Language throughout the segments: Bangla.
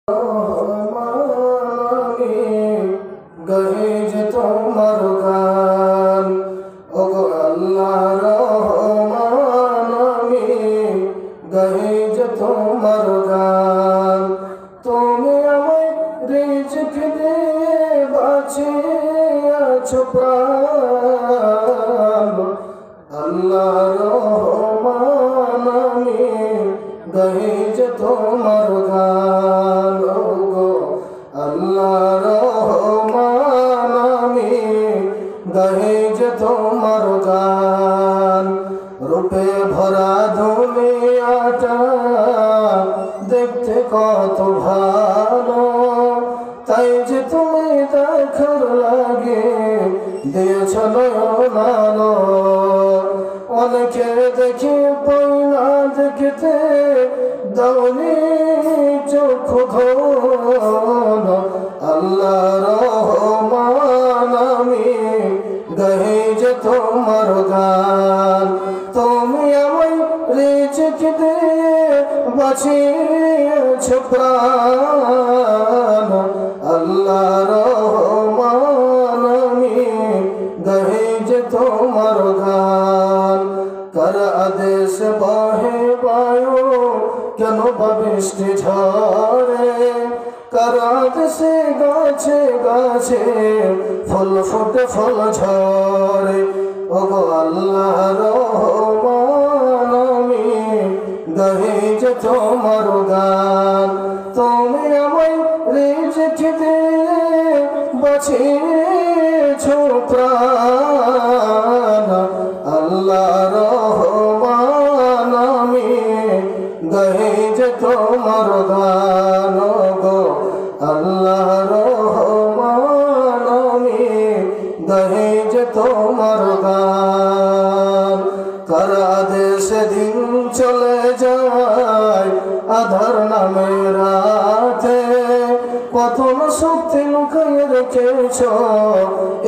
রহমানি গাহে যে তোমার গান, ওগো আল্লাহ রহমান, আমি গাহে যে তোমার গান। তুমি আমায় রিজক দিয়ে বাঁচিয়েছো প্রাণ, আল্লাহ রহমান, আমি গাহে যে তোমার গান। ওগো আল্লাহ রহমান, আমি গাহে যে তোমার গান। রূপে ভরা দুনিয়াটা দেখতে কত ভালো, তাই যে তুমি দেখার লাগে দিয়েছ নয়ন। অনেকে দেখি পয়লা দেখতে দাওনি চক্ষু ঘন, আল্লাহ রহমান, আমি গাহে যে তোমার গান। তুমি আমায় রিজক দিয়ে বাঁচিয়েছো প্রাণ, আল্লাহ রহমান, আমি গাহে যে তোমার গান। কার আদেশ বহে বায়ু, কেন বা বৃষ্টি ঝরে, কার আদেশে গাছে গাছে ফল ফোটে ফল ঝরে। ওগো আল্লাহ রহমান, আমি গাহে যে তোমার গান। তুমি আমায় রিজক দিয়ে বাঁচিয়েছো প্রাণ, আল্লাহ রহমান, আমি গাহে যে তোমার গান। গো আল্লাহ রহমান, আমি গাহে যে তোমার গান। কার আদেশে দিন চলে যায় আধার নামে রাতে, কত শক্তি লুকিয়ে রেখেছ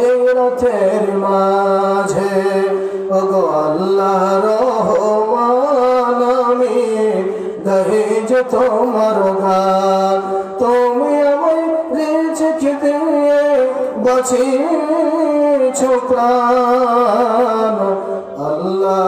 এই রাতের মাঝে। ওগো আল্লাহ রহমান, আমি গাহে যে তোমার গান। তুমি আমায় রিজক দিয়ে বাঁচিয়েছো প্রাণ, আল্লাহ